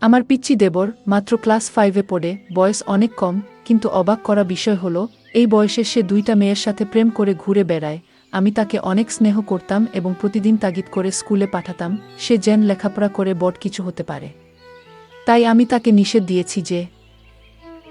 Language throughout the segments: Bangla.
আমার পিচ্চি দেবর মাত্র ক্লাস 5-এ পড়ে, বয়স অনেক কম, কিন্তু অবাক করা বিষয় হলো এই বয়সে সে 2টা মেয়ের সাথে প্রেম করে ঘুরে বেড়ায়। আমি তাকে অনেক স্নেহ করতাম এবং প্রতিদিন তাগিদ করে স্কুলে পাঠাতাম সে যেন লেখাপড়া করে বড় কিছু হতে পারে। তাই আমি তাকে নিষেধ দিয়েছি যে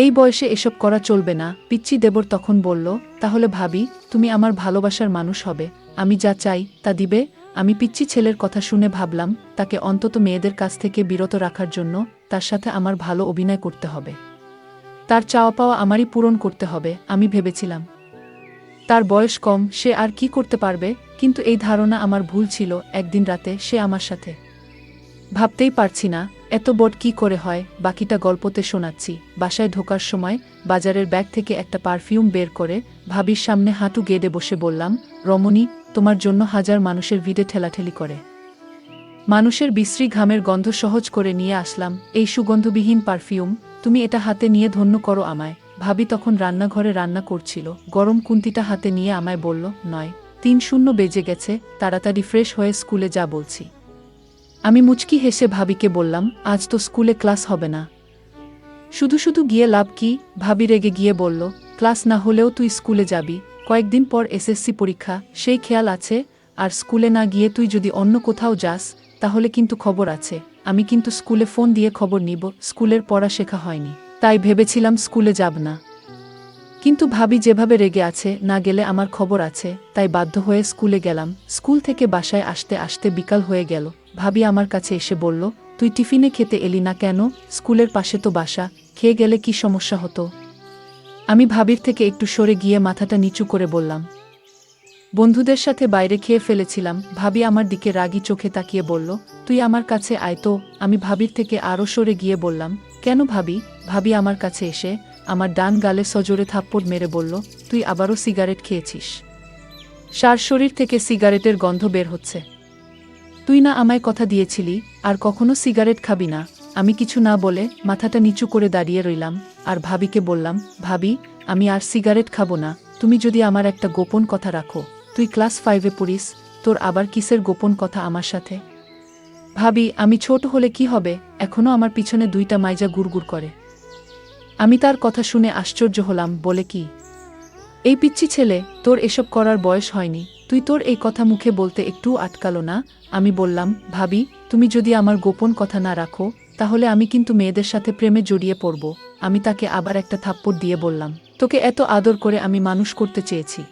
এই বয়সে এসব করা চলবে না। পিচ্চি দেবর তখন বলল, তাহলে ভাবি তুমি আমার ভালোবাসার মানুষ হবে, আমি যা চাই তা দিবে? আমি পিচ্চি ছেলের কথা শুনে ভাবলাম তাকে অন্তত মেয়েদের কাছ থেকে বিরত রাখার জন্য তার সাথে আমার ভালো অভিনয় করতে হবে, তার চাওয়া পাওয়া আমারই পূরণ করতে হবে। আমি ভেবেছিলাম তার বয়স কম, সে আর কি করতে পারবে, কিন্তু এই ধারণা আমার ভুল ছিল। একদিন রাতে সে আমার সাথে ভাবতেই পারছি না এত বড় কি করে হয়, বাকিটা গল্পতে শোনাচ্ছি। বাসায় ঢোকার সময় বাজারের ব্যাগ থেকে একটা পারফিউম বের করে ভাবির সামনে হাঁটু গেড়ে বসে বললাম, রমণী, তোমার জন্য হাজার মানুষের ভিড়ে ঠেলাঠেলি করে মানুষের বিশ্রী ঘামের গন্ধ সহজ করে নিয়ে আসলাম এই সুগন্ধবিহীন পারফিউম, তুমি এটা হাতে নিয়ে ধন্য করো আমায়। ভাবি তখন রান্নাঘরে রান্না করছিল, গরম কুন্তিটা হাতে নিয়ে আমায় বলল, 9:03 বেজে গেছে, তাড়াতাড়ি ফ্রেশ হয়ে স্কুলে যা বলছি। আমি মুচকি হেসে ভাবিকে বললাম, আজ তো স্কুলে ক্লাস হবে না। শুধু শুধু গিয়ে লাভ কি? ভাবি রেগে গিয়ে বলল, ক্লাস না হলেও তুই স্কুলে যাবি, কয়েকদিন পর এসএসসি পরীক্ষা, সেই খেয়াল আছে? আর স্কুলে না গিয়ে তুই যদি অন্য কোথাও যাস তাহলে কিন্তু খবর আছে। আমি কিন্তু স্কুলে ফোন দিয়ে খবর নিব। স্কুলের পড়া শেখা হয়নি, তাই ভেবেছিলাম স্কুলে যাব না, কিন্তু ভাবি যেভাবে রেগে আছে, না গেলে আমার খবর আছে, তাই বাধ্য হয়ে স্কুলে গেলাম। স্কুল থেকে বাসায় আসতে আসতে বিকাল হয়ে গেল। ভাবি আমার কাছে এসে বলল, তুই টিফিনে খেতে এলি না কেন? স্কুলের পাশে তো বাসা, খেয়ে গেলে কি সমস্যা হতো? আমি ভাবির থেকে একটু সরে গিয়ে মাথাটা নিচু করে বললাম, বন্ধুদের সাথে বাইরে খেয়ে ফেলেছিলাম। ভাবি আমার দিকে রাগী চোখে তাকিয়ে বলল, তুই আমার কাছে আয় তো। আমি ভাবির থেকে আরও সরে গিয়ে বললাম, কেন ভাবি? ভাবি আমার কাছে এসে আমার ডান গালে সজোরে থাপ্পড় মেরে বলল, তুই আবারও সিগারেট খেয়েছিস? সার শরীর থেকে সিগারেটের গন্ধ বের হচ্ছে। তুই না আমায় কথা দিয়েছিলি আর কখনো সিগারেট খাবি না? আমি কিছু না বলে মাথাটা নিচু করে দাঁড়িয়ে রইলাম আর ভাবিকে বললাম, ভাবি, আমি আর সিগারেট খাবো না। তুমি যদি আমার একটা গোপন কথা রাখো। তুই ক্লাস 5-এ পড়িস, তোর আবার কিসের গোপন কথা আমার সাথে? ভাবি, আমি ছোট হলে কি হবে, এখনো আমার পিছনে 2টা মাইজা গুড়গুড় করে। আমি তার কথা শুনে আশ্চর্য হলাম, বলে কি, এই পিচ্চি ছেলে, তোর এসব করার বয়স হয়নি। তুই তোর এই কথা মুখে বলতে একটু আটকালো না? আমি বললাম, ভাবি, তুমি যদি আমার গোপন কথা না রাখো তাহলে আমি কিন্তু মেয়েদের সাথে প্রেমে জড়িয়ে পড়ব। আমি তাকে আবার একটা থাপ্পড় দিয়ে বললাম, তোকে এত আদর করে আমি মানুষ করতে চেয়েছি,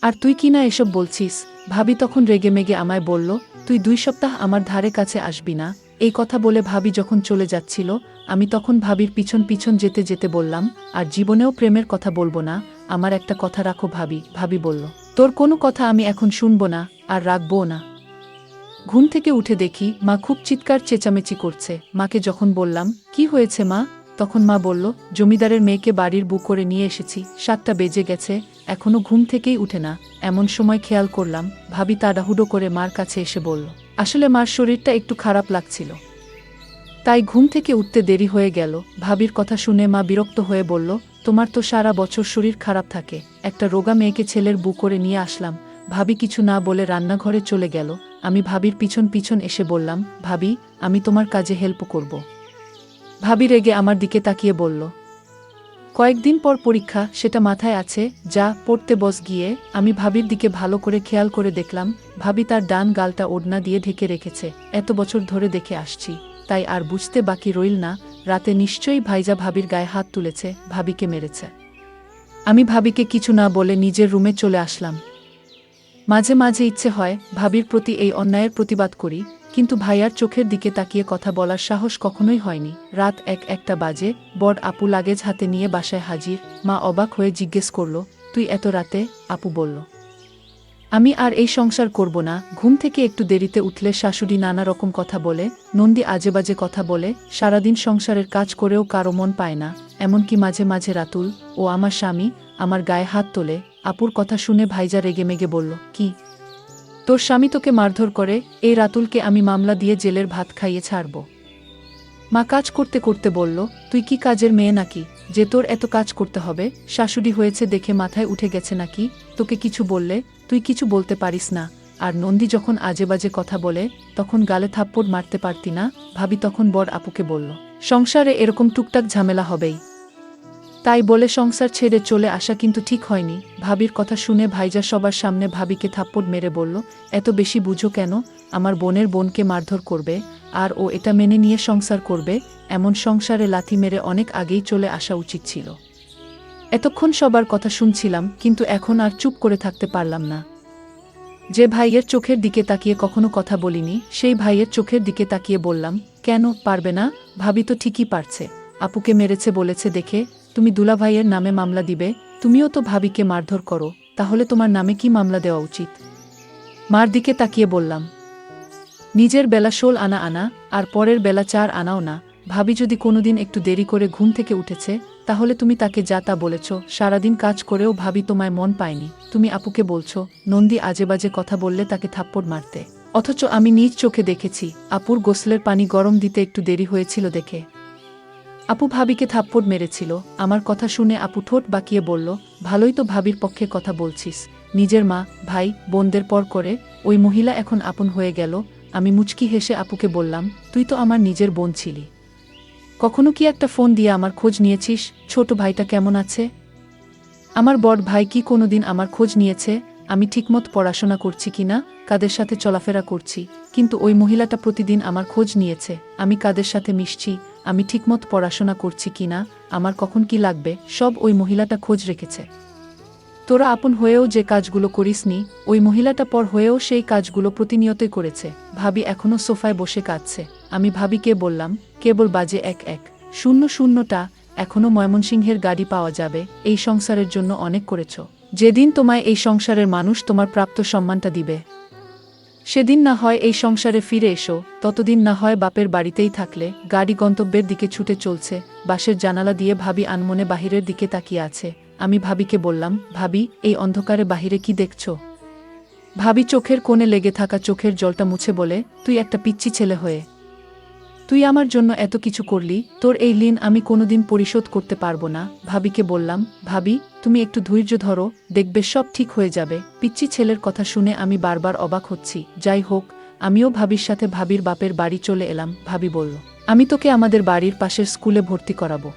আর তুই কি না এসব বলছিস? ভাবি তখন রেগে মেগে আমায় বলল, তুই 2 সপ্তাহ আমার ধারে কাছে আসবি না। এই কথা বলে ভাবি যখন চলে যাচ্ছিল, আমি তখন ভাবির পিছন পিছন যেতে যেতে বললাম, আর জীবনেও প্রেমের কথা বলবো না। আমার একটা কথা রাখো ভাবি। ভাবি বলল, তোর কোনো কথা আমি এখন শুনবো না, আর রাখবো না। ঘুম থেকে উঠে দেখি মা খুব চিৎকার চেঁচামেচি করছে। মাকে যখন বললাম, কি হয়েছে মা, তখন মা বলল, জমিদারের মেয়েকে বাড়ির বুক করে নিয়ে এসেছি, 7টা বেজে গেছে, এখনো ঘুম থেকেই উঠে না। এমন সময় খেয়াল করলাম ভাবি তাড়াহুড়ো করে মার কাছে এসে বলল, আসলে মার শরীরটা একটু খারাপ লাগছিল, তাই ঘুম থেকে উঠতে দেরি হয়ে গেল। ভাবির কথা শুনে মা বিরক্ত হয়ে বলল, তোমার তো সারা বছর শরীর খারাপ থাকে, একটা রোগা মেয়েকে ছেলের বুক করে নিয়ে আসলাম। ভাবি কিছু না বলে রান্নাঘরে চলে গেল। আমি ভাবির পিছন পিছন এসে বললাম, ভাবি, আমি তোমার কাজে হেল্প করব। ভাবি রেগে আমার দিকে তাকিয়ে বলল, কয়েকদিন পর পরীক্ষা, সেটা মাথায় আছে, যা পড়তে বস গিয়ে। আমি ভাবির দিকে ভালো করে খেয়াল করে দেখলাম ভাবি তার ডান গালটা ওড়না দিয়ে ঢেকে রেখেছে। এত বছর ধরে দেখে আসছি, তাই আর বুঝতে বাকি রইল না, রাতে নিশ্চয়ই ভাইজা ভাবির গায়ে হাত তুলেছে, ভাবিকে মেরেছে। আমি ভাবিকে কিছু না বলে নিজের রুমে চলে আসলাম। মাঝে মাঝে ইচ্ছে হয় ভাবির প্রতি এই অন্যায়ের প্রতিবাদ করি, কিন্তু ভাইয়ার চোখের দিকে তাকিয়ে কথা বলার সাহস কখনোই হয়নি। রাত 1-1টা বাজে, বড় আপু লাগেজ হাতে নিয়ে বাসায় হাজির। মা অবাক হয়ে জিজ্ঞেস করল, তুই এত রাতে? আপু বলল, আমি আর এই সংসার করব না। ঘুম থেকে একটু দেরিতে উঠলে শাশুড়ি নানা রকম কথা বলে, নন্দী আজেবাজে কথা বলে, সারাদিন সংসারের কাজ করেও কারো মন পায় না। এমনকি মাঝে মাঝে রাতুল ও আমার স্বামী আমার গায়ে হাত তোলে। আপুর কথা শুনে ভাইজা রেগেমেগে বলল, কি, তোর স্বামী তোকে মারধর করে? এই রাতুলকে আমি মামলা দিয়ে জেলের ভাত খাইয়ে ছাড়ব। মা কাজ করতে করতে বলল, তুই কি কাজের মেয়ে নাকি যে তোর এত কাজ করতে হবে? শাশুড়ি হয়েছে দেখে মাথায় উঠে গেছে নাকি? তোকে কিছু বললে তুই কিছু বলতে পারিস না? আর নন্দী যখন আজেবাজে কথা বলে তখন গালে থাপ্পড় মারতে পারতি না। ভাবি তখন বড় আপুকে বলল, সংসারে এরকম টুকটাক ঝামেলা হবেই, তাই বলে সংসার ছেড়ে চলে আসা কিন্তু ঠিক হয়নি। ভাবির কথা শুনে ভাইজা সবার সামনে ভাবিকে থাপ্পড় মেরে বলল, এত বেশি বুঝো কেন? আমার বোনের বোনকে মারধর করবে আর ও এটা মেনে নিয়ে সংসার করবে? এমন সংসারে লাথি মেরে অনেক আগেই চলে আসা উচিত ছিল। এতক্ষণ সবার কথা শুনছিলাম, কিন্তু এখন আর চুপ করে থাকতে পারলাম না। যে ভাইয়ের চোখের দিকে তাকিয়ে কখনো কথা বলিনি, সেই ভাইয়ের চোখের দিকে তাকিয়ে বললাম, কেন পারবে না? ভাবি তো ঠিকই পারছে, আপুকে মেরেছে বলেছে দেখে। তুমি দুলাভাইয়ের নামে মামলা দিবে? তুমিও তো ভাবিকে মারধর করো, তাহলে তোমার নামে কি মামলা দেওয়া উচিত? মার দিকে তাকিয়ে বললাম, নিজের বেলা 16 আনা আনা আর পরের বেলা 4 আনাও না। ভাবি যদি কোনোদিন একটু দেরি করে ঘুম থেকে উঠেছে তাহলে তুমি তাকে যা তা বলেছ। সারাদিন কাজ করেও ভাবি তোমায় মন পায়নি, তুমি আপুকে বলছো নন্দী আজেবাজে কথা বললে তাকে থাপ্পড় মারতে, অথচ আমি নিজ চোখে দেখেছি আপুর গোসলের পানি গরম দিতে একটু দেরি হয়েছিল দেখে আপু ভাবিকে থাপ্পড় মেরেছিল। আমার কথা শুনে আপু ঠোঁট বাঁকিয়ে বলল, ভালোই তো ভাবির পক্ষে কথা বলছিস। নিজের মা ভাই বোনদের পর করে ওই মহিলা এখন আপন হয়ে গেল। আমি মুচকি হেসে আপুকে বললাম, তুই তো আমার নিজের বোন ছিলি, কখনো কি একটা ফোন দিয়ে আমার খোঁজ নিয়েছিস ছোট ভাইটা কেমন আছে? আমার বড় ভাই কি কোনোদিন আমার খোঁজ নিয়েছে আমি ঠিকমত পড়াশোনা করছি কিনা, কাদের সাথে চলাফেরা করছি? কিন্তু ওই মহিলাটা প্রতিদিন আমার খোঁজ নিয়েছে, আমি কাদের সাথে মিশছি, আমি ঠিকমত পড়াশোনা করছি কিনা, আমার কখন কি লাগবে, সব ওই মহিলাটা খোঁজ রেখেছে। তোরা আপন হয়েও যে কাজগুলো করিসনি, ওই মহিলাটা পর হয়েও সেই কাজগুলো প্রতিনিয়তই করেছে। ভাবি এখনো সোফায় বসে কাঁদছে। আমি ভাবিকে বললাম, কেবল বাজে 1-1-0-0টা, এখনো ময়মনসিংহের গাড়ি পাওয়া যাবে। এই সংসারের জন্য অনেক করেছ, যেদিন তোমায় এই সংসারের মানুষ তোমার প্রাপ্ত সম্মানটা দিবে সেদিন না হয় এই সংসারে ফিরে এসো, ততদিন না হয় বাপের বাড়িতেই থাকলে। গাড়ি গন্তব্যের দিকে ছুটে চলছে। বাসের জানালা দিয়ে ভাবি আনমনে বাহিরের দিকে তাকিয়ে আছে। আমি ভাবিকে বললাম, ভাবি এই অন্ধকারে বাহিরে কি দেখছো? ভাবি চোখের কোণে লেগে থাকা চোখের জলটা মুছে বলে, তুই একটা পিচ্চি ছেলে হয়ে তুই আমার জন্য এত কিছু করলি, তোর এই ঋণ আমি কোনোদিন পরিশোধ করতে পারবো না। ভাবিকে বললাম, ভাবি তুমি একটু ধৈর্য ধরো, দেখবে সব ঠিক হয়ে যাবে। পিচ্চি ছেলের কথা শুনে আমি বারবার অবাক হচ্ছি। যাই হোক, আমিও ভাবির সাথে ভাবির বাপের বাড়ি চলে এলাম। ভাবি বলল, আমি তোকে আমাদের বাড়ির পাশের স্কুলে ভর্তি করাবো।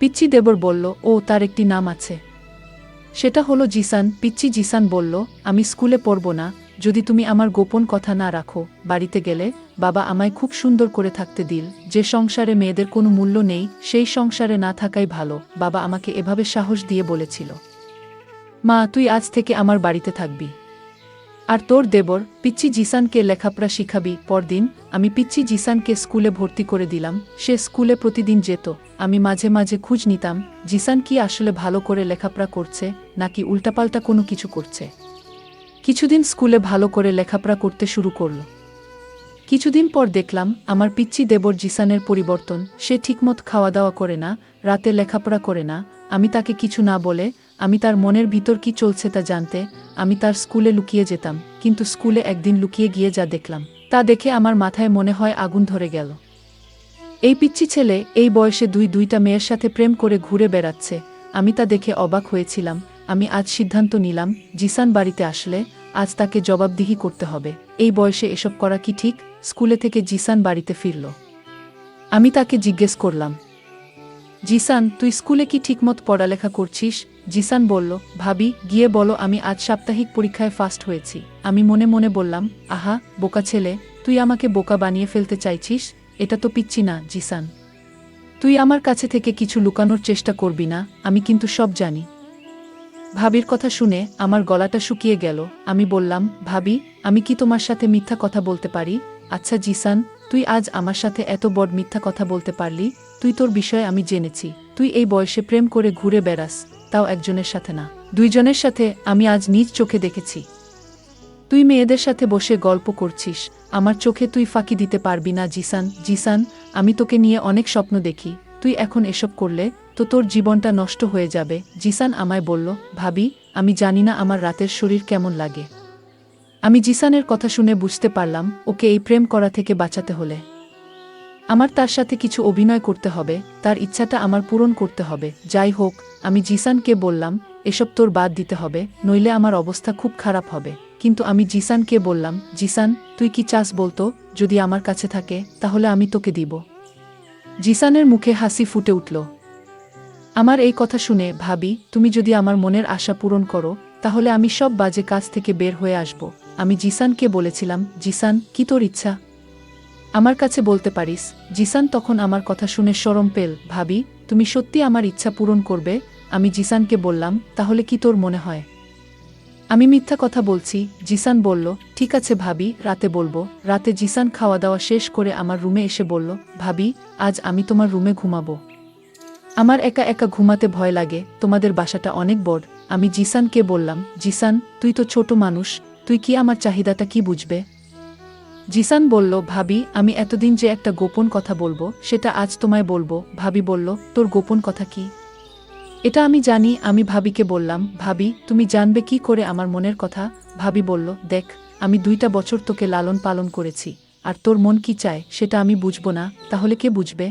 পিচ্চি দেবর বলল, ও তার একটি নাম আছে, সেটা হলো জিসান। পিচ্চি জিসান বলল, আমি স্কুলে পড়ব না যদি তুমি আমার গোপন কথা না রাখো। বাড়িতে গেলে বাবা আমায় খুব সুন্দর করে থাকতে দিল। যে সংসারে মেয়েদের কোনো মূল্য নেই সেই সংসারে না থাকাই ভালো, বাবা আমাকে এভাবে সাহস দিয়ে বলেছিল। মা তুই আজ থেকে আমার বাড়িতে থাকবি, আর তোর দেবর পিচ্চি জিসানকে লেখাপড়া শিখাবি। পরদিন আমি পিচ্চি জিসানকে স্কুলে ভর্তি করে দিলাম। সে স্কুলে প্রতিদিন যেত। আমি মাঝে মাঝে খোঁজ নিতাম জিসান কি আসলে ভালো করে লেখাপড়া করছে নাকি উল্টাপাল্টা কোনো কিছু করছে। কিছুদিন স্কুলে ভালো করে লেখাপড়া করতে শুরু করল। কিছুদিন পর দেখলাম আমার পিচ্চি দেবর জিসানের পরিবর্তন। সে ঠিকমত খাওয়া দাওয়া করে না, রাতে লেখাপড়া করে না। আমি তাকে কিছু না বলে, আমি তার মনের ভিতর কি চলছে তা জানতে আমি তার স্কুলে লুকিয়ে যেতাম। কিন্তু স্কুলে একদিন লুকিয়ে গিয়ে যা দেখলাম তা দেখে আমার মাথায় মনে হয় আগুন ধরে গেল। এই পিচ্চি ছেলে এই বয়সে দুইটা মেয়ের সাথে প্রেম করে ঘুরে বেড়াচ্ছে। আমি তা দেখে অবাক হয়েছিলাম। আমি আজ সিদ্ধান্ত নিলাম, জিসান বাড়িতে আসলে আজ তাকে জবাবদিহি করতে হবে। এই বয়সে এসব করা কি ঠিক? স্কুলে থেকে জিসান বাড়িতে ফিরল। আমি তাকে জিজ্ঞেস করলাম, জিসান তুই স্কুলে কি ঠিকমত পড়ালেখা করছিস? জিসান বলল, ভাবি গিয়ে বলো আমি আজ সাপ্তাহিক পরীক্ষায় ফার্স্ট হয়েছি। আমি মনে মনে বললাম, আহা বোকা ছেলে, তুই আমাকে বোকা বানিয়ে ফেলতে চাইছিস? এটা তো পিচ্চি না জিসান, তুই আমার কাছে থেকে কিছু লুকানোর চেষ্টা করবি না, আমি কিন্তু সব জানি। ভাবির কথা শুনে আমার গলাটা শুকিয়ে গেল। আমি বললাম, ভাবি আমি কি তোমার সাথে মিথ্যা কথা বলতে পারি? আচ্ছা জিসান, তুই আজ আমার সাথে এত বড় মিথ্যা কথা বলতে পারলি? তুই তোর বিষয়ে আমি জেনেছি, তুই এই বয়সে প্রেম করে ঘুরে বেড়াস, তাও একজনের সাথে না, দুইজনের সাথে। আমি আজ নিজ চোখে দেখেছি তুই মেয়েদের সাথে বসে গল্প করছিস। আমার চোখে তুই ফাঁকি দিতে পারবি না জিসান। জিসান আমি তোকে নিয়ে অনেক স্বপ্ন দেখি, তুই এখন এসব করলে তো তোর জীবনটা নষ্ট হয়ে যাবে। জিসান আমায় বলল, ভাবি আমি জানি না আমার রাতের শরীর কেমন লাগে। আমি জিসানের কথা শুনে বুঝতে পারলাম ওকে এই প্রেম করা থেকে বাঁচাতে হলে আমার তার সাথে কিছু অভিনয় করতে হবে, তার ইচ্ছাটা আমার পূরণ করতে হবে। যাই হোক, আমি জিসানকে বললাম, এসব তোর বাদ দিতে হবে, নইলে আমার অবস্থা খুব খারাপ হবে। কিন্তু আমি জিসানকে বললাম, জিসান, তুই কি চাস বলতো? যদি আমার কাছে থাকে তাহলে আমি তোকে দিব। জিসানের মুখে হাসি ফুটে উঠল। আমার এই কথা শুনে ভাবি, তুমি যদি আমার মনের আশা পূরণ করো তাহলে আমি সব বাজে কাজ থেকে বের হয়ে আসব। আমি জিসানকে বলেছিলাম, জিসান, কি তোর ইচ্ছা আমার কাছে বলতে পারিস। জিসান তখন আমার কথা শুনে শরম পেল। ভাবি, তুমি সত্যি আমার ইচ্ছা পূরণ করবে? আমি জিসানকে বললাম, তাহলে কি তোর মনে হয় আমি মিথ্যা কথা বলছি? জিসান বলল, ঠিক আছে ভাবি, রাতে বলবো। রাতে জিসান খাওয়া দাওয়া শেষ করে আমার রুমে এসে বলল, ভাবি, আজ আমি তোমার রুমে ঘুমাবো। আমার একা একা ঘুমাতে ভয় লাগে, তোমাদের বাসাটা অনেক বড়। আমি জিসানকে বললাম, জিসান, তুই তো ছোট মানুষ, তুই কি আমার চাহিদাটা কি বুঝবে? জিসান বলল, ভাবি, আমি এতদিন যে একটা গোপন কথা বলবো সেটা আজ তোমায় বলবো। ভাবি বলল, তোর গোপন কথা কি? এটা আমি জানি। আমি ভাবিকে বললাম, ভাবি, তুমি জানবে কি করে আমার মনের কথা? ভাবি বলল, দেখ, আমি 2টা বছর তোকে লালন পালন করেছি, আর তোর মন কি চায় সেটা আমি বুঝবো না, তাহলে কে বুঝবে?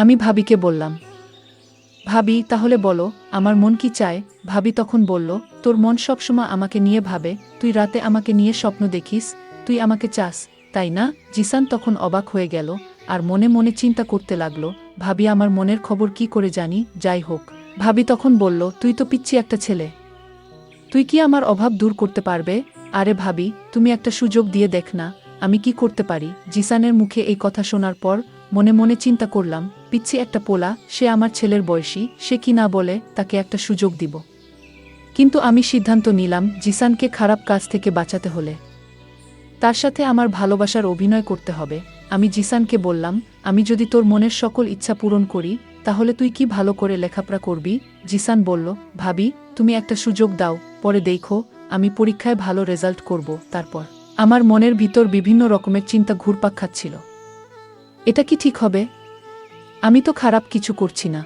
আমি ভাবিকে বললাম, ভাবি, তাহলে বলো আমার মন কি চায়? ভাবি তখন বলল, তোর মন সবসময় আমাকে নিয়ে ভাবে, তুই রাতে আমাকে নিয়ে স্বপ্ন দেখিস, তুই আমাকে চাস, তাই না? জিসান তখন অবাক হয়ে গেল আর মনে মনে চিন্তা করতে লাগলো, ভাবি আমার মনের খবর কি করে জানি? যাই হোক। ভাবি তখন বলল, তুই তো পিচ্চি একটা ছেলে, তুই কি আমার অভাব দূর করতে পারবে? আরে ভাবি, তুমি একটা সুযোগ দিয়ে দেখ না, আমি কি করতে পারি? জিসানের মুখে এই কথা শোনার পর মনে মনে চিন্তা করলাম, পিচ্ছি একটা পোলা, সে আমার ছেলের বয়সী, সে কি না বলে তাকে একটা সুযোগ দিব। কিন্তু আমি সিদ্ধান্ত নিলাম, জিসানকে খারাপ কাজ থেকে বাঁচাতে হলে তার সাথে আমার ভালোবাসার অভিনয় করতে হবে। আমি জিসানকে বললাম, আমি যদি তোর মনের সকল ইচ্ছা পূরণ করি তাহলে তুই কি ভালো করে লেখাপড়া করবি? জিসান বলল, ভাবি, তুমি একটা সুযোগ দাও, পরে দেখো আমি পরীক্ষায় ভালো রেজাল্ট করব। তারপর আমার মনের ভিতর বিভিন্ন রকমের চিন্তা ঘুরপাক খাচ্ছিল। এটা কি ঠিক হবে? আমি তো খারাপ কিছু করছি না।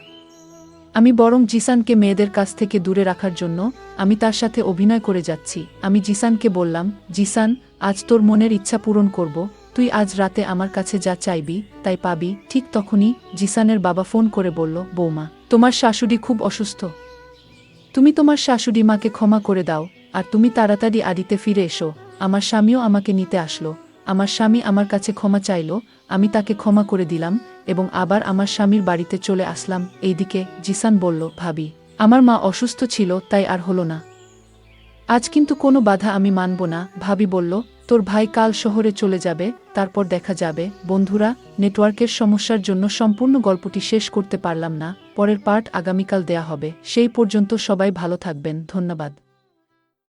আমি বরং জিসানকে মেয়েদের কাছ থেকে দূরে রাখার জন্য আমি তার সাথে অভিনয় করে যাচ্ছি। আমি জিসানকে বললাম, জিসান, আজ তোর মনের ইচ্ছা পূরণ করব, তুই আজ রাতে আমার কাছে যা চাইবি তাই পাবি। ঠিক তখনই জিসানের বাবা ফোন করে বলল, বৌমা, তোমার শাশুড়ি খুব অসুস্থ, তুমি তোমার শাশুড়ি মাকে ক্ষমা করে দাও, আর তুমি তাড়াতাড়ি আদিতে ফিরে এসো। আমার স্বামীও আমাকে নিতে আসলো। আমার স্বামী আমার কাছে ক্ষমা চাইল, আমি তাকে ক্ষমা করে দিলাম এবং আবার আমার স্বামীর বাড়িতে চলে আসলাম। এইদিকে জিসান বলল, ভাবি, আমার মা অসুস্থ ছিল তাই আর হলো না, আজ কিন্তু কোনো বাধা আমি মানব না। ভাবি বলল, তোর ভাই কাল শহরে চলে যাবে, তারপর দেখা যাবে। বন্ধুরা, নেটওয়ার্কের সমস্যার জন্য সম্পূর্ণ গল্পটি শেষ করতে পারলাম না, পরের পার্ট আগামীকাল দেয়া হবে। সেই পর্যন্ত সবাই ভালো থাকবেন, ধন্যবাদ।